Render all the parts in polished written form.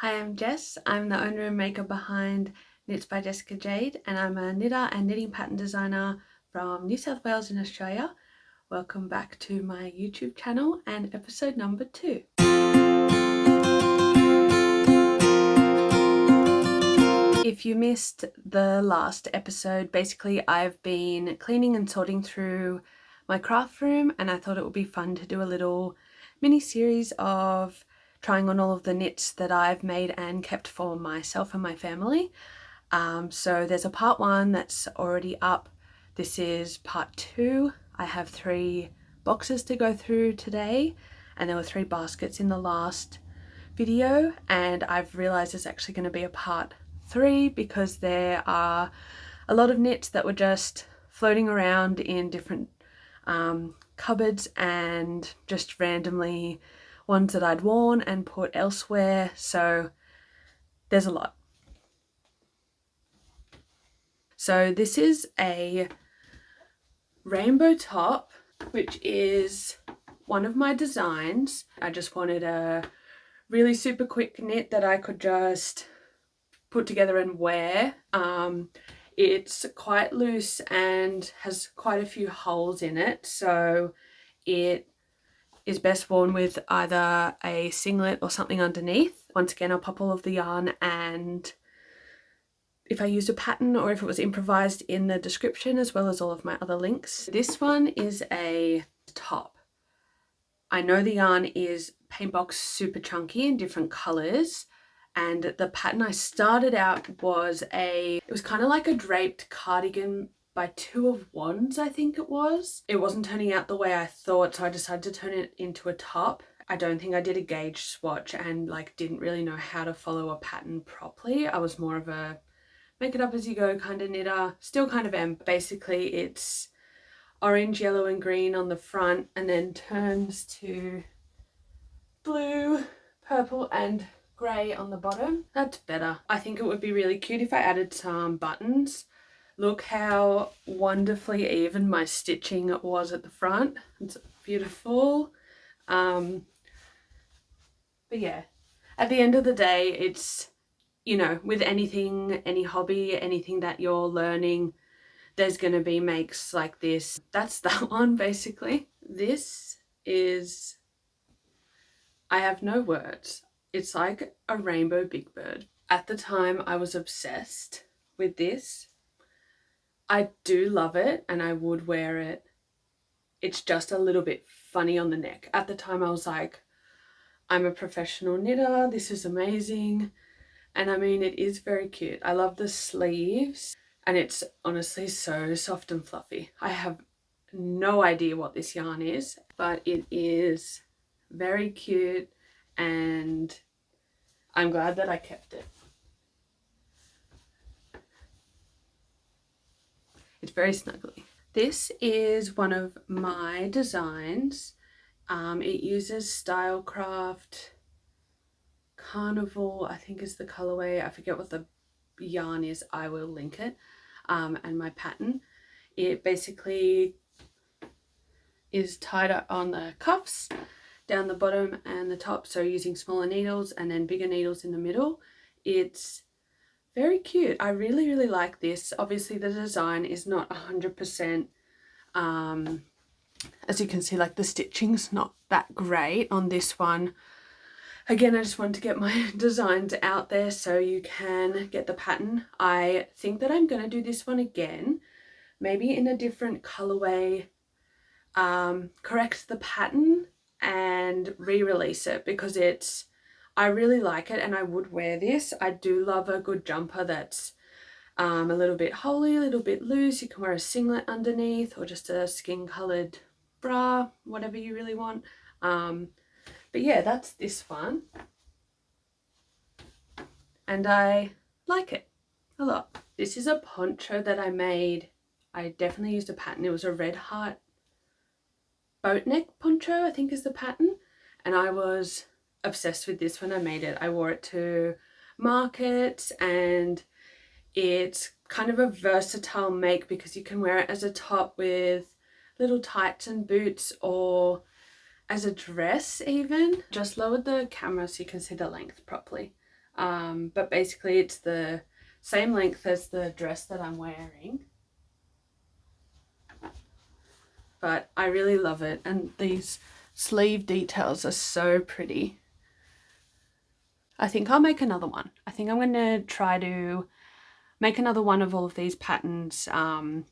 Hi, I'm Jess. I'm the owner and maker behind Knits by Jessica Jade, and I'm a knitter and knitting pattern designer from New South Wales in Australia. Welcome back to my YouTube channel and episode number 2. If you missed the last episode, basically I've been cleaning and sorting through my craft room, and I thought it would be fun to do a little mini series of trying on all of the knits that I've made and kept for myself and my family. So there's a part 1 that's already up. This is part 2. I have 3 boxes to go through today, and there were 3 baskets in the last video, and I've realized there's actually going to be a part 3 because there are a lot of knits that were just floating around in different cupboards and just randomly ones that I'd worn and put elsewhere, so there's a lot. So this is a rainbow top, which is one of my designs. I just wanted a really super quick knit that I could just put together and wear. It's quite loose and has quite a few holes in it, so it is best worn with either a singlet or something underneath. Once again, I'll pop all of the yarn and if I used a pattern or if it was improvised in the description, as well as all of my other links. This one is a top. I know the yarn is Paintbox super chunky in different colours, and the pattern I started out was it was kind of like a draped cardigan by 2 of Wands, I think it was. It wasn't turning out the way I thought, so I decided to turn it into a top. I don't think I did a gauge swatch and didn't really know how to follow a pattern properly. I was more of a make it up as you go kind of knitter, still kind of am. Basically it's orange, yellow and green on the front, and then turns to blue, purple and grey on the bottom. That's better. I think it would be really cute if I added some buttons. Look how wonderfully even my stitching was at the front. It's beautiful. But yeah, at the end of the day, it's, you know, with anything, any hobby, anything that you're learning, there's going to be makes like this. That's that one basically. This is, I have no words. It's like a rainbow big bird. At the time I was obsessed with this. I do love it and I would wear it. It's just a little bit funny on the neck. At the time I was like, I'm a professional knitter, this is amazing. And I mean, it is very cute. I love the sleeves and it's honestly so soft and fluffy. I have no idea what this yarn is, but it is very cute and I'm glad that I kept it. It's very snuggly. This is one of my designs. It uses Stylecraft Carnival, I think is the colorway. I forget what the yarn is. I will link it. And my pattern. It basically is tied up on the cuffs down the bottom and the top, so using smaller needles and then bigger needles in the middle. It's very cute. I really like this. Obviously the design is not 100%, as you can see, like the stitching's not that great on this one. Again, I just wanted to get my designs out there so you can get the pattern. I think that I'm going to do this one again, maybe in a different colorway, correct the pattern and re-release it because I really like it and I would wear this. I do love a good jumper that's a little bit holey, a little bit loose. You can wear a singlet underneath or just a skin coloured bra, whatever you really want. But yeah, that's this one. And I like it a lot. This is a poncho that I made. I definitely used a pattern. It was a red heart boat neck poncho, I think is the pattern. And I was obsessed with this when I made it. I wore it to markets and it's kind of a versatile make because you can wear it as a top with little tights and boots or as a dress even. Just lowered the camera so you can see the length properly. But basically it's the same length as the dress that I'm wearing. But I really love it, and these sleeve details are so pretty. I think I'll make another one. I think I'm going to try to make another one of all of these patterns and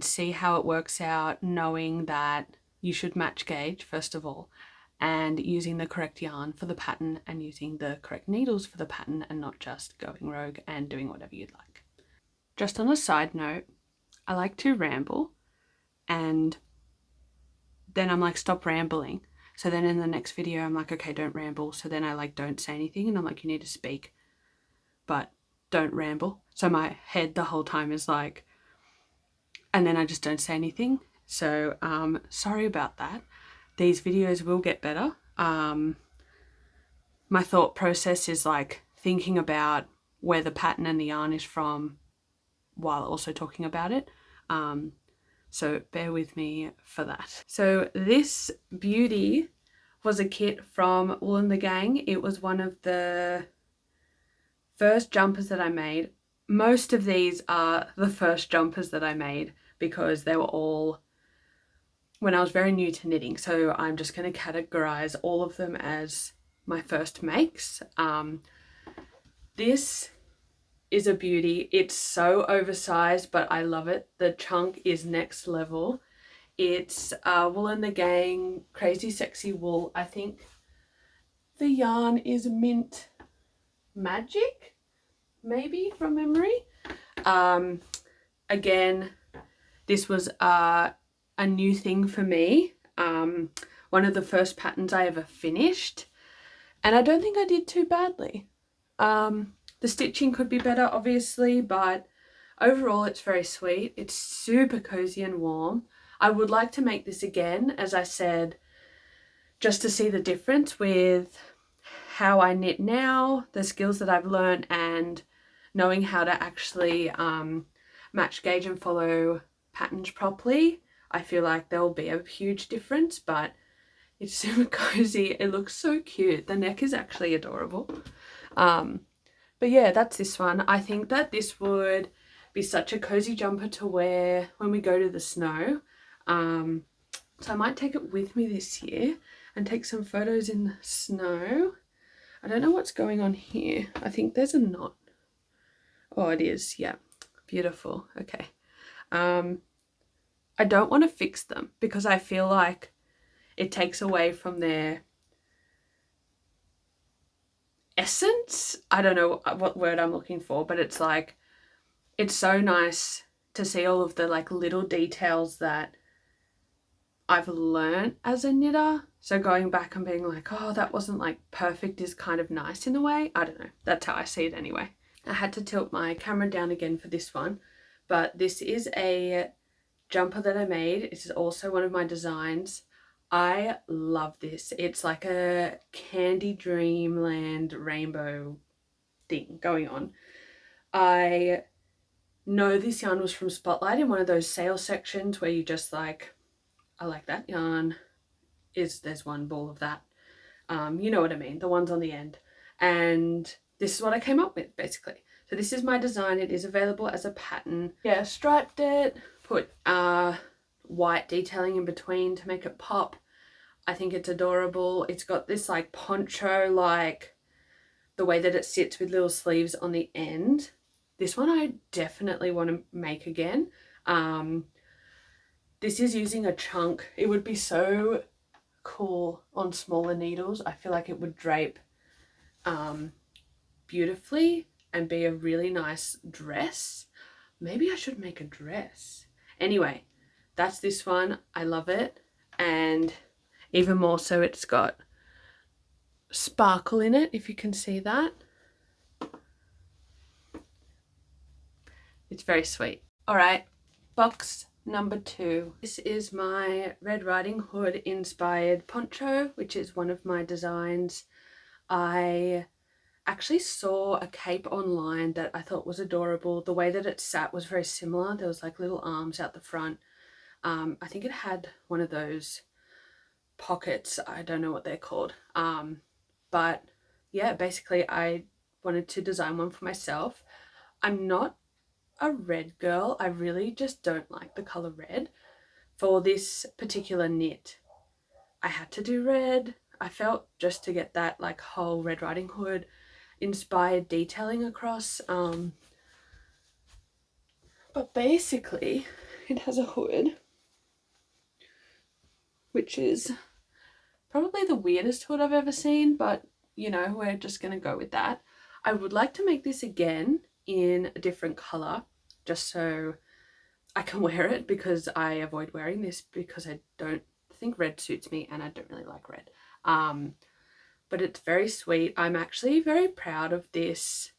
see how it works out, knowing that you should match gauge first of all, and using the correct yarn for the pattern and using the correct needles for the pattern, and not just going rogue and doing whatever you'd like. Just on a side note, I like to ramble, and then I'm like, stop rambling. So then in the next video I'm like, okay, don't ramble. So then I like don't say anything, and I'm like, you need to speak, but don't ramble. So my head the whole time is like, and then I just don't say anything. So sorry about that. These videos will get better. My thought process is like thinking about where the pattern and the yarn is from while also talking about it. So bear with me for that. So this beauty was a kit from Wool and the Gang. It was one of the first jumpers that I made. Most of these are the first jumpers that I made because they were all when I was very new to knitting. So I'm just going to categorize all of them as my first makes. This is a beauty. It's so oversized, but I love it. The chunk is next level. It's Wool and the Gang Crazy Sexy Wool. I think the yarn is Mint Magic, maybe from memory. Again, this was a new thing for me. One of the first patterns I ever finished, and I don't think I did too badly. The stitching could be better, obviously, but overall it's very sweet. It's super cozy and warm. I would like to make this again, as I said, just to see the difference with how I knit now, the skills that I've learned, and knowing how to actually match gauge and follow patterns properly. I feel like there will be a huge difference, but it's super cozy. It looks so cute. The neck is actually adorable. But yeah, that's this one. I think that this would be such a cozy jumper to wear when we go to the snow. So I might take it with me this year and take some photos in the snow. I don't know what's going on here. I think there's a knot. Oh, it is. Yeah. Beautiful. Okay. I don't want to fix them because I feel like it takes away from their essence. I don't know what word I'm looking for, but it's like, it's so nice to see all of the like little details that I've learned as a knitter. So going back and being like, oh, that wasn't like perfect is kind of nice in a way. I don't know. That's how I see it anyway. I had to tilt my camera down again for this one, but this is a jumper that I made. It is also one of my designs. I love this. It's like a candy dreamland rainbow thing going on. I know this yarn was from Spotlight in one of those sale sections where you just like, I like that yarn. There's one ball of that. You know what I mean, the ones on the end. And this is what I came up with basically. So this is my design. It is available as a pattern. Yeah, striped it, put white detailing in between to make it pop. I think it's adorable. It's got this like poncho, like the way that it sits with little sleeves on the end. This one I definitely want to make again. This is using a chunk. It would be so cool on smaller needles. I feel like it would drape beautifully and be a really nice dress. Maybe I should make a dress. Anyway, that's this one. I love it. And even more so, it's got sparkle in it, if you can see that. It's very sweet. All right, box number 2. This is my Red Riding Hood inspired poncho, which is one of my designs. I actually saw a cape online that I thought was adorable. The way that it sat was very similar. There was like little arms out the front. I think it had one of those pockets. I don't know what they're called. But yeah, basically I wanted to design one for myself. I'm not a red girl. I really just don't like the colour red. For this particular knit, I had to do red. I felt just to get that like whole Red Riding Hood inspired detailing across. But basically it has a hood, which is probably the weirdest hood I've ever seen, but you know, we're just gonna go with that. I would like to make this again in a different colour, just so I can wear it, because I avoid wearing this because I don't think red suits me and I don't really like red. But it's very sweet. I'm actually very proud of this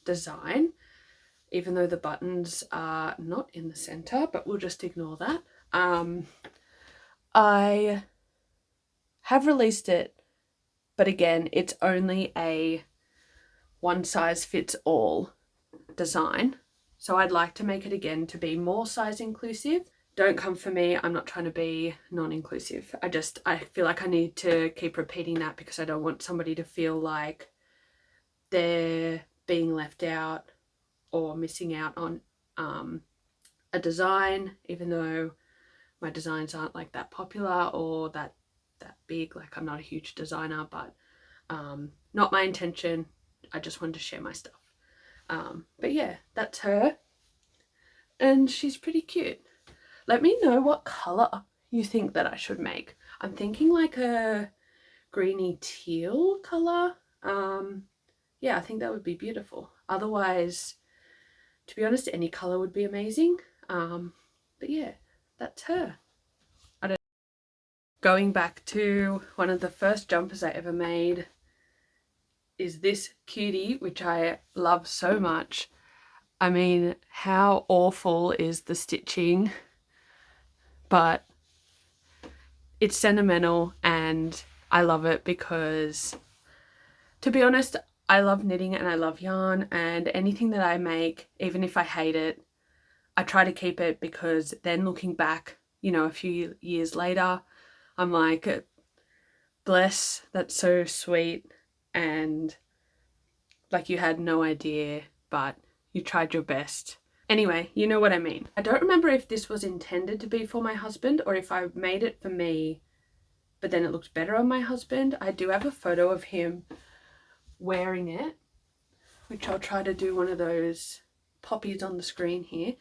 design, even though the buttons are not in the center, but we'll just ignore that. I have released it, but again, it's only a one size fits all design. So I'd like to make it again to be more size inclusive. Don't come for me, I'm not trying to be non-inclusive. I feel like I need to keep repeating that because I don't want somebody to feel like they're being left out or missing out on a design, even though my designs aren't like that popular or that big. Like, I'm not a huge designer, but not my intention. I just wanted to share my stuff. But yeah, that's her, and she's pretty cute. Let me know what colour you think that I should make. I'm thinking like a greeny teal colour. Yeah, I think that would be beautiful. Otherwise, to be honest, any colour would be amazing. But yeah, that's her. Going back to one of the first jumpers I ever made is this cutie, which I love so much. I mean, how awful is the stitching? But it's sentimental and I love it because, to be honest, I love knitting and I love yarn, and anything that I make, even if I hate it, I try to keep it, because then looking back, you know, a few years later, I'm like, bless, that's so sweet, and like you had no idea, but you tried your best. Anyway, you know what I mean. I don't remember if this was intended to be for my husband or if I made it for me, but then it looked better on my husband. I do have a photo of him wearing it, which I'll try to do one of those poppies on the screen here.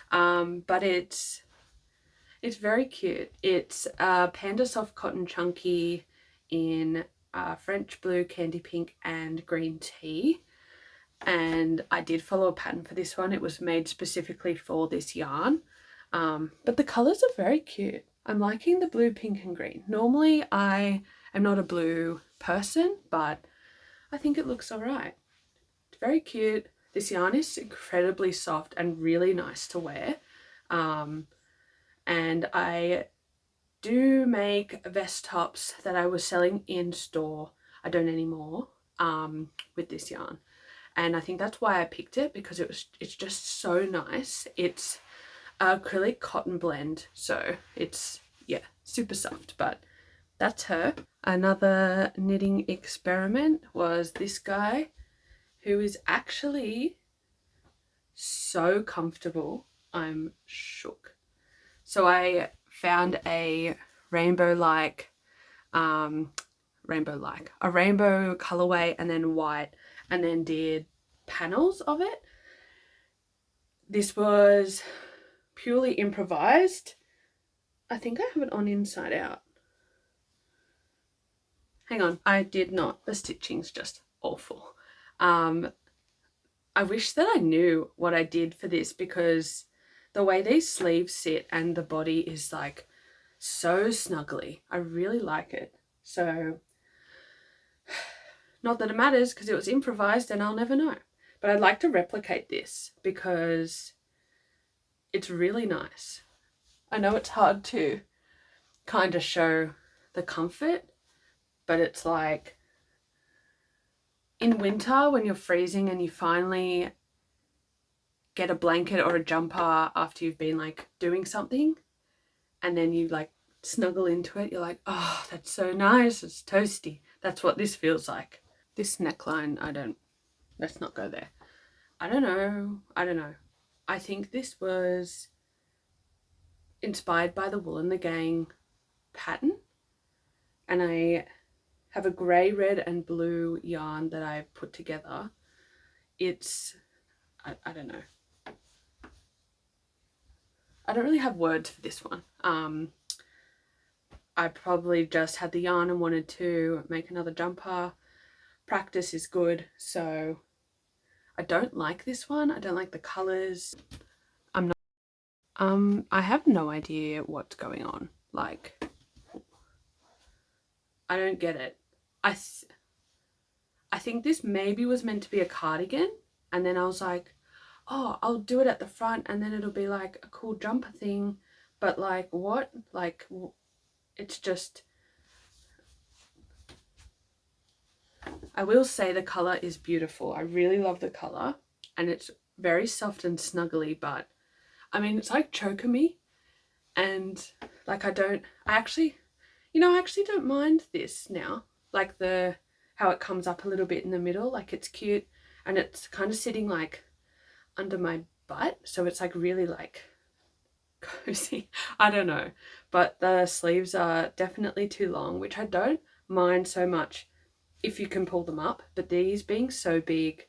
But it's very cute. It's a Panda Soft Cotton Chunky in French blue, candy pink and green tea. And I did follow a pattern for this one. It was made specifically for this yarn. But the colours are very cute. I'm liking the blue, pink and green. Normally I am not a blue person, but I think it looks alright. It's very cute. This yarn is incredibly soft and really nice to wear. And I do make vest tops that I was selling in store. I don't anymore, with this yarn. And I think that's why I picked it, because it's just so nice. It's acrylic cotton blend, so it's, yeah, super soft. But that's her. Another knitting experiment was this guy, who is actually so comfortable. I'm shook. So I found a rainbow colorway and then white, and then did panels of it. This was purely improvised. I think I have it on inside out. Hang on, I did not. The stitching's just awful. I wish that I knew what I did for this, because the way these sleeves sit and the body is like so snuggly. I really like it. So, not that it matters because it was improvised and I'll never know. But I'd like to replicate this because it's really nice. I know it's hard to kind of show the comfort, but it's like in winter when you're freezing and you finally get a blanket or a jumper after you've been like doing something, and then you like snuggle into it, you're like, oh, that's so nice, it's toasty. That's what this feels like. This neckline, let's not go there. I don't know. I think this was inspired by the Wool and the Gang pattern, and I have a grey, red and blue yarn that I put together. It's, I don't know. I don't really have words for this one. I probably just had the yarn and wanted to make another jumper. Practice is good, so I don't like this one. I don't like the colours. I have no idea what's going on. Like, I don't get it. I think this maybe was meant to be a cardigan, and then I was like, oh, I'll do it at the front and then it'll be like a cool jumper thing. But like, what? Like, it's just, I will say the colour is beautiful. I really love the colour, and it's very soft and snuggly, but I mean, it's like choker-me, and like I actually don't mind this now. Like how it comes up a little bit in the middle, like it's cute, and it's kind of sitting like under my butt, so it's like really like cozy. I don't know, but the sleeves are definitely too long, which I don't mind so much if you can pull them up, but these being so big,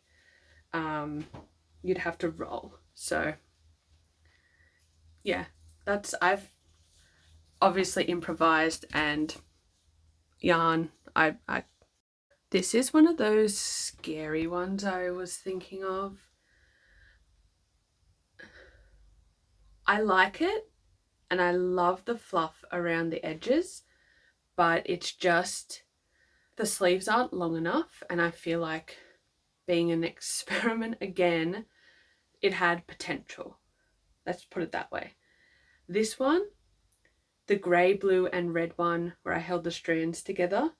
you'd have to roll. So yeah, I've obviously improvised and yarn. This is one of those scary ones I was thinking of. I like it and I love the fluff around the edges, but it's just the sleeves aren't long enough, and I feel like being an experiment again, it had potential. Let's put it that way. This one, the grey, blue and red one where I held the strands together,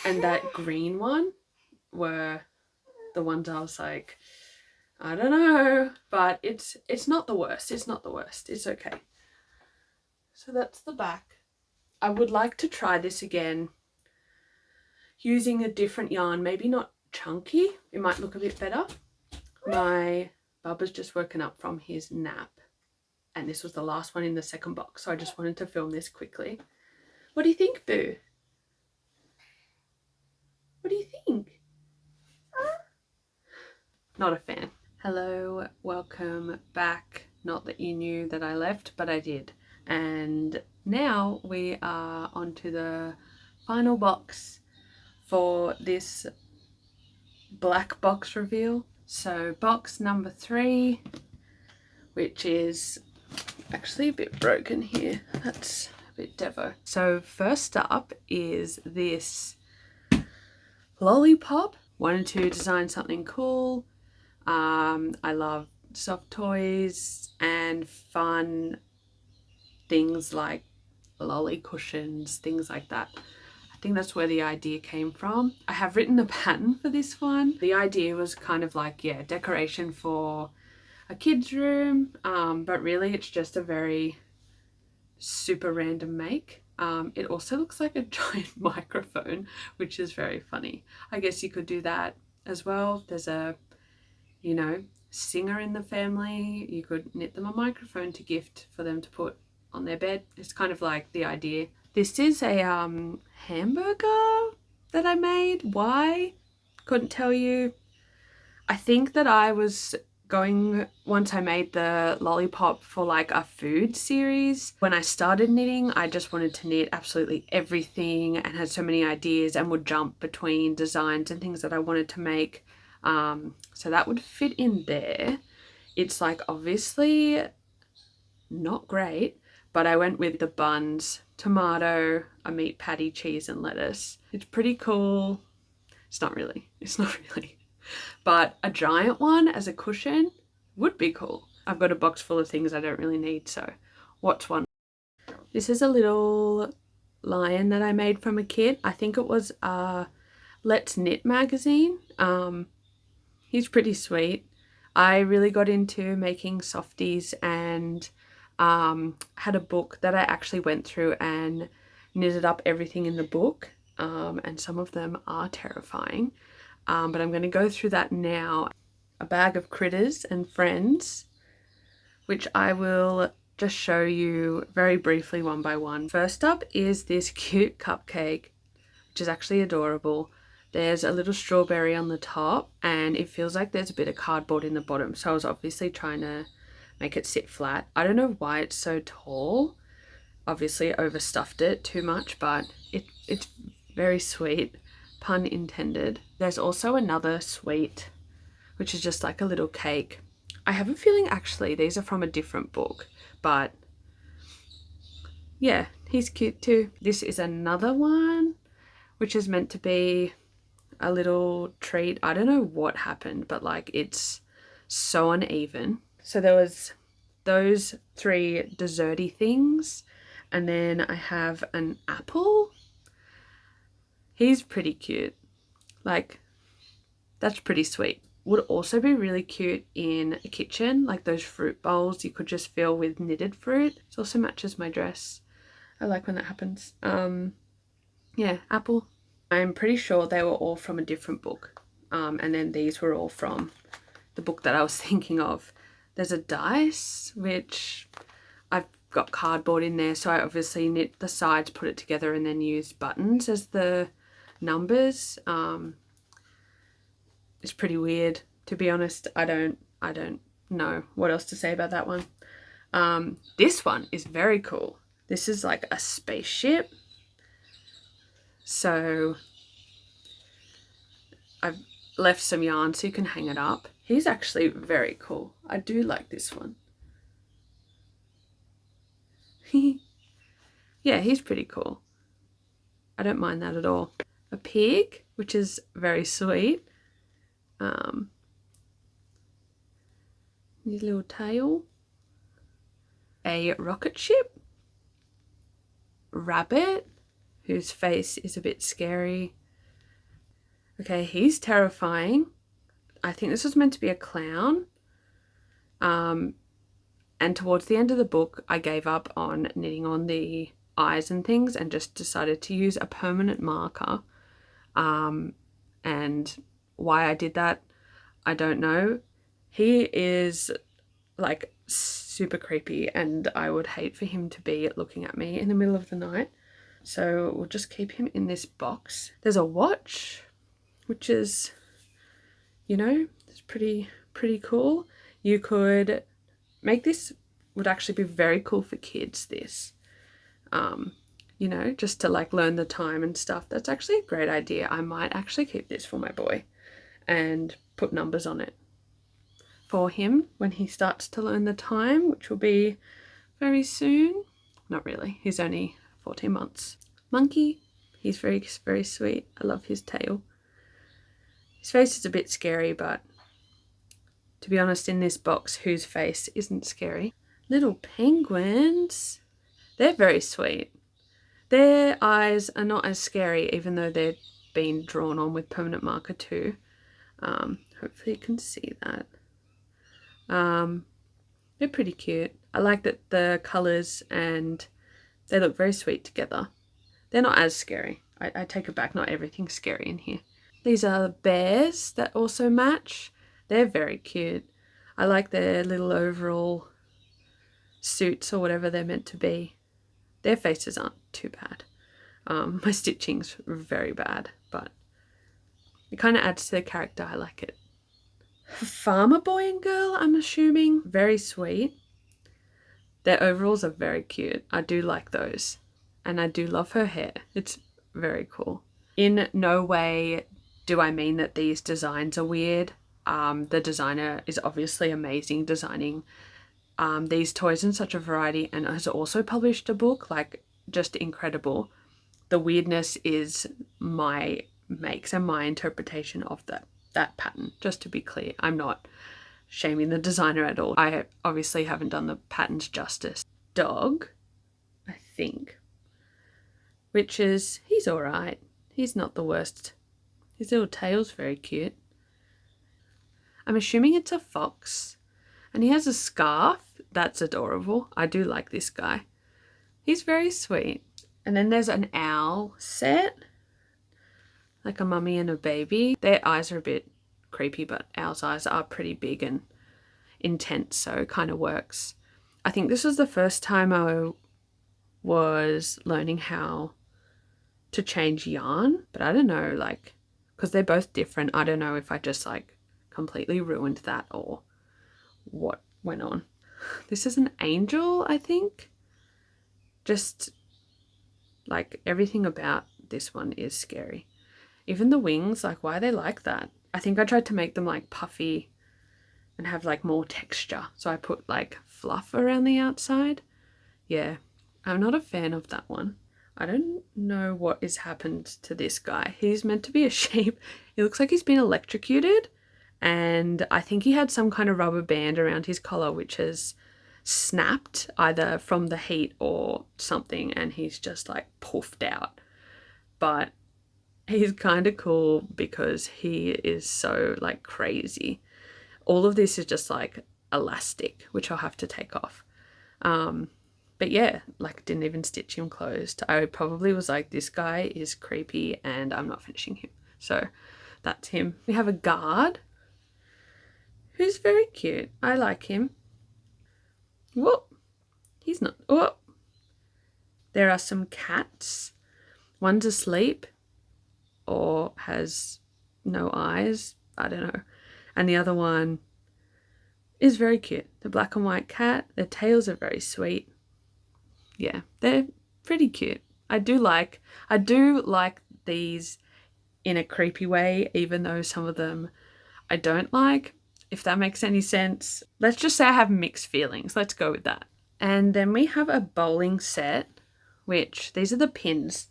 and that green one were the ones I was like, I don't know, but it's not the worst. It's not the worst. It's okay. So that's the back. I would like to try this again using a different yarn, maybe not chunky. It might look a bit better. My Bubba's just woken up from his nap, and this was the last one in the second box, so I just wanted to film this quickly. What do you think, Boo? What do you think? Not a fan. Hello, welcome back. Not that you knew that I left, but I did. And now we are onto the final box for this black box reveal. So box number 3, which is actually a bit broken here. That's a bit devo. So first up is this lollipop. Wanted to design something cool. I love soft toys and fun things like lolly cushions, things like that. I think that's where the idea came from. I have written a pattern for this one. The idea was kind of like, yeah, decoration for a kid's room, but really it's just a very super random make. It also looks like a giant microphone, which is very funny. I guess you could do that as well. There's a, you know, singer in the family. You could knit them a microphone to gift for them to put on their bed. It's kind of like the idea. This is a hamburger that I made. Why? Couldn't tell you. I think that I was going, once I made the lollipop, for like a food series. When I started knitting, I just wanted to knit absolutely everything and had so many ideas and would jump between designs and things that I wanted to make. So that would fit in there. It's like obviously not great, but I went with the buns, tomato, a meat patty, cheese and lettuce. It's pretty cool. It's not really. But a giant one as a cushion would be cool. I've got a box full of things I don't really need, so what's one? This is a little lion that I made from a kit. I think it was a Let's Knit magazine. He's pretty sweet. I really got into making softies and had a book that I actually went through and knitted up everything in the book. and some of them are terrifying. But I'm going to go through that now. A bag of critters and friends, which I will just show you very briefly one by one. First up is this cute cupcake, which is actually adorable. There's a little strawberry on the top and it feels like there's a bit of cardboard in the bottom. So I was obviously trying to make it sit flat. I don't know why it's so tall. Obviously overstuffed it too much, but it's very sweet, pun intended. There's also another sweet, which is just like a little cake. I have a feeling actually these are from a different book, but yeah, he's cute too. This is another one, which is meant to be a little treat. I don't know what happened, but like it's so uneven. So there was those 3 desserty things, and then I have an apple. He's pretty cute. Like, that's pretty sweet. Would also be really cute in a kitchen, like those fruit bowls you could just fill with knitted fruit. It also matches my dress. I like when that happens. Yeah, apple. I'm pretty sure they were all from a different book. And then these were all from the book that I was thinking of. There's a dice, which I've got cardboard in there, so I obviously knit the sides, put it together, and then use buttons as the numbers. It's pretty weird, to be honest. I don't know what else to say about that one. This one is very cool. This is like a spaceship. So I've left some yarn so you can hang it up. He's actually very cool. I do like this one. Yeah, he's pretty cool. I don't mind that at all. A pig, which is very sweet. His little tail. A rocket ship. Rabbit, whose face is a bit scary. Okay, he's terrifying. I think this was meant to be a clown. And towards the end of the book, I gave up on knitting on the eyes and things and just decided to use a permanent marker. And why I did that, I don't know. He is like super creepy and I would hate for him to be looking at me in the middle of the night. So we'll just keep him in this box. There's a watch, which is, you know, it's pretty cool. You could make this, would actually be very cool for kids, this. You know, just to like learn the time and stuff. That's actually a great idea. I might actually keep this for my boy and put numbers on it for him when he starts to learn the time, which will be very soon. Not really, he's only 14 months. Monkey, he's very sweet. I love his tail. His face is a bit scary, but to be honest, in this box, whose face isn't scary? Little penguins, they're very sweet. Their eyes are not as scary, even though they're being drawn on with permanent marker too. Hopefully you can see that. They're pretty cute. I like that the colours and they look very sweet together. They're not as scary. I take it back, not everything's scary in here. These are bears that also match. They're very cute. I like their little overall suits or whatever they're meant to be. Their faces aren't too bad. My stitching's very bad, but it kind of adds to the character. I like it. Farmer boy and girl, I'm assuming. Very sweet. Their overalls are very cute. I do like those. And I do love her hair. It's very cool. In no way do I mean that these designs are weird. The designer is obviously amazing designing these toys in such a variety and has also published a book, like just incredible. The weirdness is my makes and my interpretation of that pattern, just to be clear. I'm not shaming the designer at all. I obviously haven't done the patterns justice. Dog, I think, which is, he's all right. He's not the worst. His little tail's very cute. I'm assuming it's a fox and he has a scarf. That's adorable. I do like this guy. He's very sweet. And then there's an owl set. like a mummy and a baby. Their eyes are a bit creepy, but our eyes are pretty big and intense, so it kind of works. I think this was the first time I was learning how to change yarn, but I don't know, like, because they're both different, I don't know if I just like completely ruined that or what went on. This is an angel, I think. Just like everything about this one is scary. Even the wings, like, why are they like that? I think I tried to make them like puffy and have like more texture, so I put like fluff around the outside. Yeah, I'm not a fan of that one. I don't know what has happened to this guy. He's meant to be a sheep. He looks like he's been electrocuted, and I think he had some kind of rubber band around his collar which has snapped either from the heat or something, and he's just like puffed out. But he's kind of cool because he is so like crazy. All of this is just like elastic, which I'll have to take off. But yeah, like, didn't even stitch him closed. I probably was like, this guy is creepy and I'm not finishing him. So that's him. We have a guard who's very cute. I like him. Whoop. He's not. Whoop. There are some cats. One's asleep or has no eyes. I don't know. And the other one is very cute. The black and white cat. Their tails are very sweet. Yeah, they're pretty cute. I do like these in a creepy way, even though some of them I don't like, if that makes any sense. Let's just say I have mixed feelings. Let's go with that. And then we have a bowling set, which these are the pins.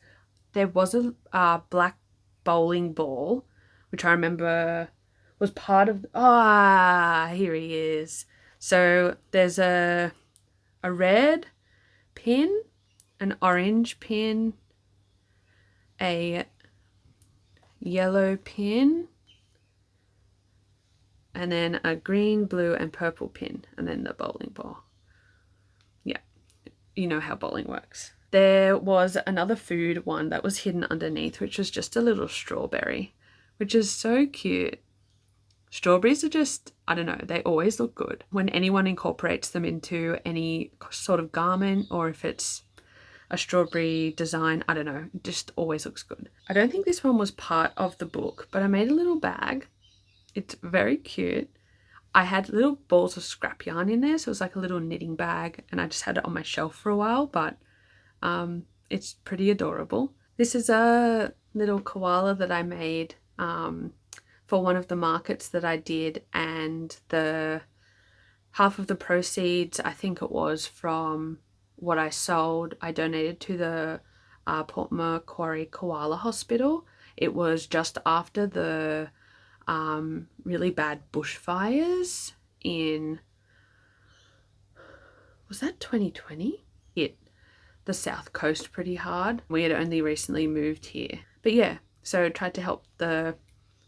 There was a black bowling ball, which I remember was part of, here he is. So there's a red pin, an orange pin, a yellow pin, and then a green, blue, and purple pin, and then the bowling ball. Yeah, you know how bowling works. There was another food one that was hidden underneath, which was just a little strawberry, which is so cute. Strawberries are just, I don't know, they always look good when anyone incorporates them into any sort of garment, or if it's a strawberry design, I don't know, it just always looks good. I don't think this one was part of the book, but I made a little bag. It's very cute. I had little balls of scrap yarn in there, so it was like a little knitting bag, and I just had it on my shelf for a while, but it's pretty adorable. This is a little koala that I made for one of the markets that I did, and the half of the proceeds, I think it was from what I sold, I donated to the Port Macquarie Koala Hospital. It was just after the really bad bushfires in, was that 2020? Hit the south coast pretty hard. We had only recently moved here. But yeah, so I tried to help the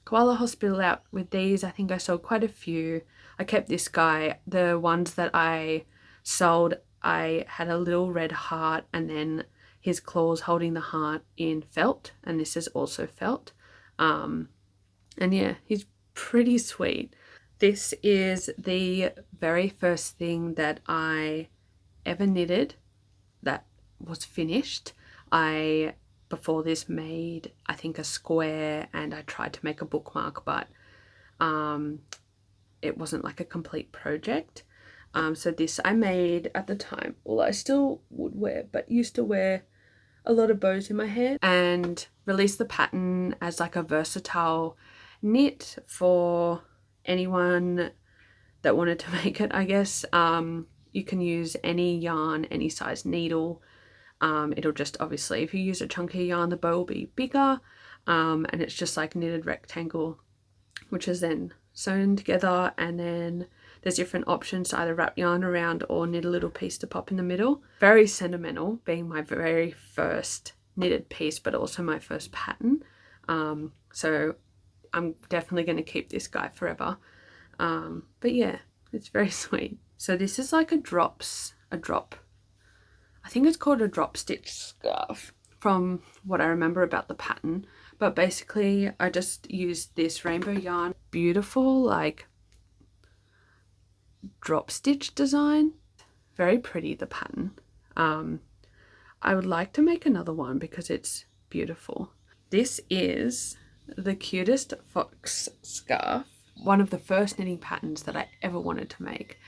Koala Hospital out with these. I think I sold quite a few. I kept this guy. The ones that I sold, I had a little red heart and then his claws holding the heart in felt, and this is also felt. And yeah, he's pretty sweet. This is the very first thing that I ever knitted that was finished. I before this made, I think, a square, and I tried to make a bookmark, but it wasn't like a complete project. So this I made at the time, well, I still would wear, but used to wear a lot of bows in my hair, and released the pattern as like a versatile knit for anyone that wanted to make it, I guess. You can use any yarn, any size needle. It'll just, obviously, if you use a chunkier yarn, the bow will be bigger, and it's just like knitted rectangle, which is then sewn together, and then there's different options to either wrap yarn around or knit a little piece to pop in the middle. Very sentimental, being my very first knitted piece, but also my first pattern. So I'm definitely going to keep this guy forever. But yeah, it's very sweet. So this is like a drop. I think it's called a drop stitch scarf from what I remember about the pattern, But basically I just used this rainbow yarn. Beautiful like drop stitch design. Very pretty, the pattern. I would like to make another one because it's beautiful. This is the cutest fox scarf. One of the first knitting patterns that I ever wanted to make.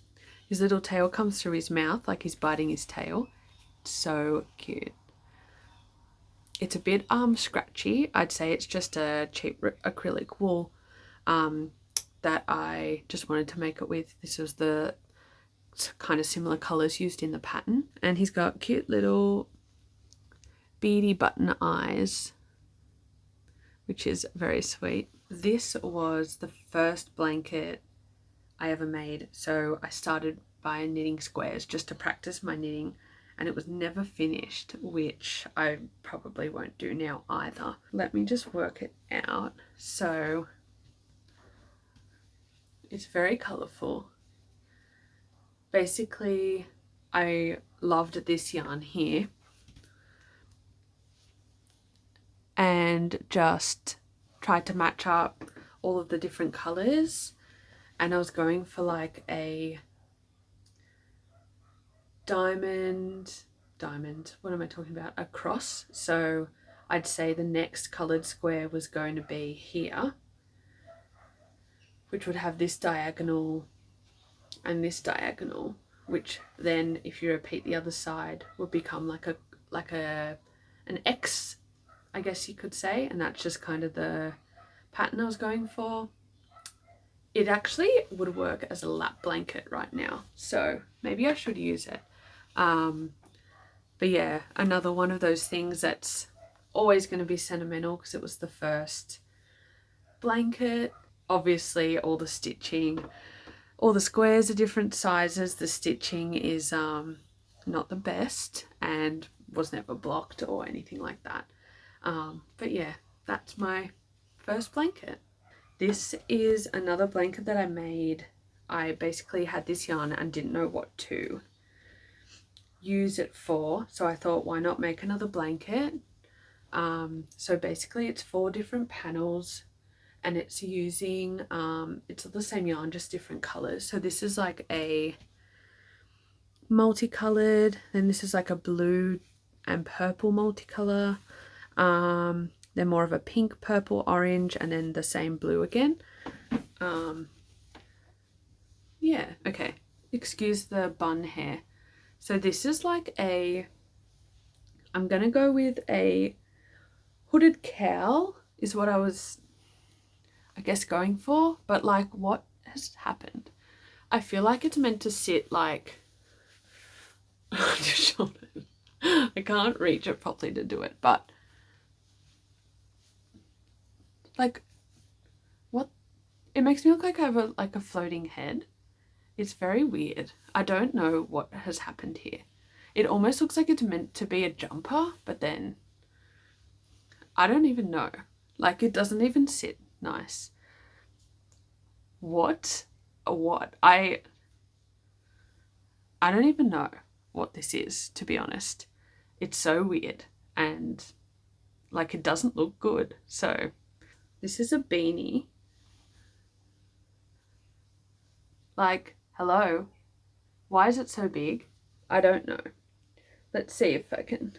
His little tail comes through his mouth like he's biting his tail. So cute. It's a bit scratchy. I'd say it's just a cheap acrylic wool that I just wanted to make it with. This was the kind of similar colours used in the pattern. And he's got cute little beady button eyes, which is very sweet. This was the first blanket I ever made. So I started by knitting squares just to practice my knitting, and it was never finished, which I probably won't do now either. Let me just work it out. So it's very colourful. Basically, I loved this yarn here and just tried to match up all of the different colours, and I was going for like a diamond, what am I talking about? A cross. So I'd say the next coloured square was going to be here, which would have this diagonal and this diagonal, which then if you repeat the other side would become like an X, I guess you could say. And that's just kind of the pattern I was going for. It actually would work as a lap blanket right now, so maybe I should use it. But yeah, another one of those things that's always going to be sentimental because it was the first blanket. Obviously all the stitching, all the squares are different sizes. The stitching is not the best and was never blocked or anything like that. But yeah, that's my first blanket. This is another blanket that I made. I basically had this yarn and didn't know what to use it for, so I thought, why not make another blanket? So basically it's 4 different panels, and it's using it's the same yarn, just different colors. So this is like a multicolored, then this is like a blue and purple multicolor, then more of a pink, purple, orange, and then the same blue again. Yeah, okay, excuse the bun hair. So this is like a, I'm gonna go with a hooded cowl is what I was, I guess, going for. But like, what has happened? I feel like it's meant to sit like on your shoulders. I can't reach it properly to do it, but like, what? It makes me look like I have a floating head. It's very weird. I don't know what has happened here. It almost looks like it's meant to be a jumper, but then I don't even know. Like, it doesn't even sit nice. What? I don't even know what this is, to be honest. It's so weird, and like, it doesn't look good. So this is a beanie. Like, hello, why is it so big? I don't know. Let's see if I can.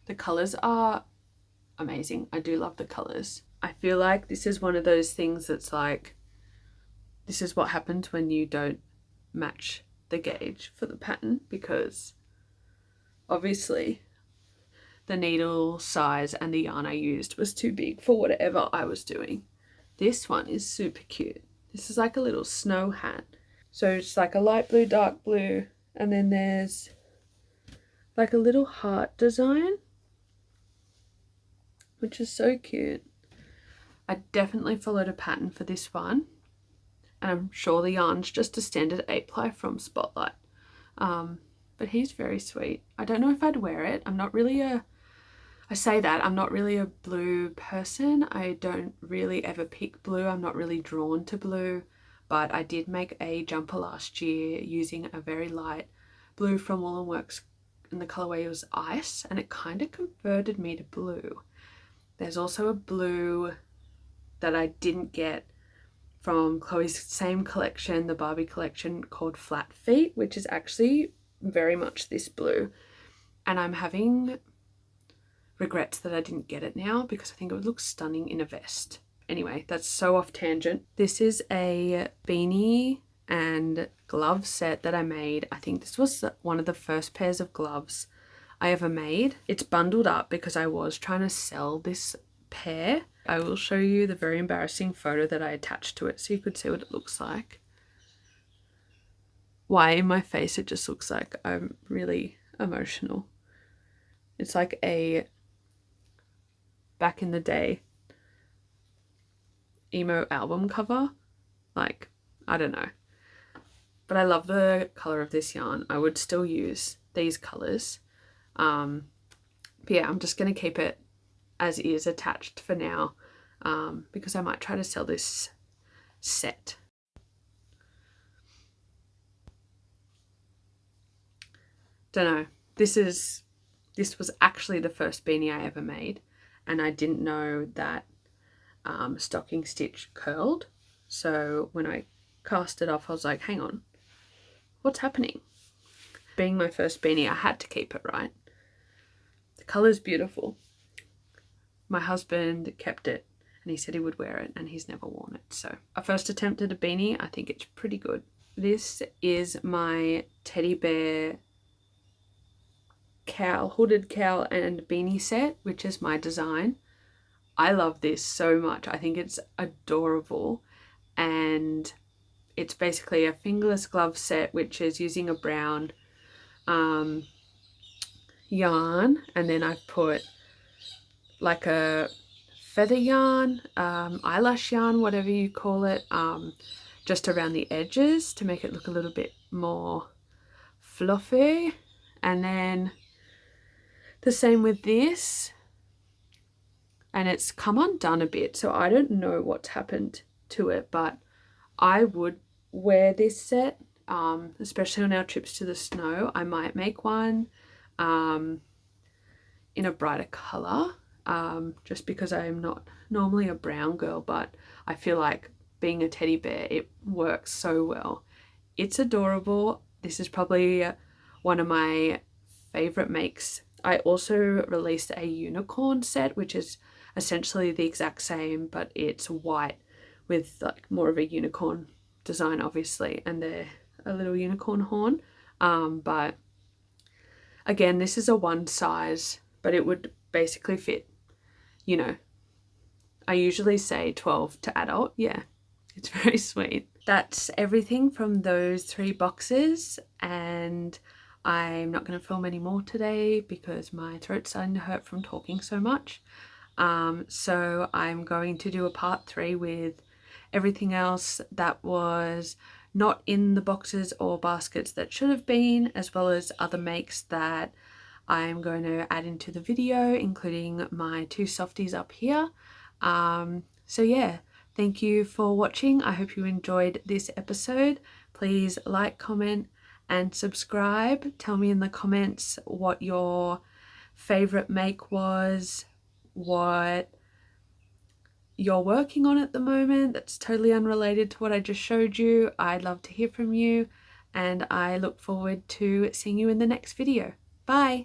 The colors are amazing. I do love the colors. I feel like this is one of those things that's like, this is what happens when you don't match the gauge for the pattern, because obviously the needle size and the yarn I used was too big for whatever I was doing. This one is super cute. This is like a little snow hat. So it's like a light blue, dark blue, and then there's like a little heart design, which is so cute. I definitely followed a pattern for this one, and I'm sure the yarn's just a standard 8-ply from Spotlight. But he's very sweet. I don't know if I'd wear it. I'm not really I say that, I'm not really a blue person. I don't really ever pick blue. I'm not really drawn to blue, but I did make a jumper last year using a very light blue from Wool & Works and the colorway was ice, and it kind of converted me to blue. There's also a blue that I didn't get from Chloe's same collection, the Barbie collection, called Flat Feet, which is actually very much this blue. And I'm having regrets that I didn't get it now because I think it would look stunning in a vest. Anyway, that's so off tangent. This is a beanie and glove set that I made. I think this was one of the first pairs of gloves I ever made. It's bundled up because I was trying to sell this pair. I will show you the very embarrassing photo that I attached to it so you could see what it looks like. Why in my face it just looks like I'm really emotional. It's like a back in the day emo album cover. Like, I don't know. But I love the colour of this yarn. I would still use these colours. But yeah, I'm just going to keep it as is attached for now because I might try to sell this set. Don't know. This was actually the first beanie I ever made, and I didn't know that stocking stitch curled. So when I cast it off, I was like, hang on, what's happening? Being my first beanie, I had to keep it, right? The colour's beautiful. My husband kept it and he said he would wear it, and he's never worn it. So a first attempt at a beanie, I think it's pretty good. This is my teddy bear cowl, hooded cowl and beanie set, which is my design. I love this so much. I think it's adorable, and it's basically a fingerless glove set, which is using a brown yarn, and then I've put like a feather yarn, eyelash yarn, whatever you call it, just around the edges to make it look a little bit more fluffy. And then the same with this, and it's come undone a bit, so I don't know what's happened to it, but I would wear this set, especially on our trips to the snow. I might make one in a brighter colour, just because I am not normally a brown girl, but I feel like being a teddy bear, it works so well. It's adorable. This is probably one of my favourite makes. I also released a unicorn set, which is essentially the exact same, but it's white with like more of a unicorn design, obviously, and they're a little unicorn horn. But again, this is a one size, but it would basically fit, you know, I usually say 12 to adult. Yeah, it's very sweet. That's everything from those 3 boxes, and I'm not going to film any more today because my throat's starting to hurt from talking so much. So I'm going to do a part 3 with everything else that was not in the boxes or baskets that should have been, as well as other makes that I'm going to add into the video, including my 2 softies up here. So yeah, thank you for watching. I hope you enjoyed this episode. Please like, comment and subscribe. Tell me in the comments what your favorite make was, what you're working on at the moment that's totally unrelated to what I just showed you. I'd love to hear from you, and I look forward to seeing you in the next video. Bye!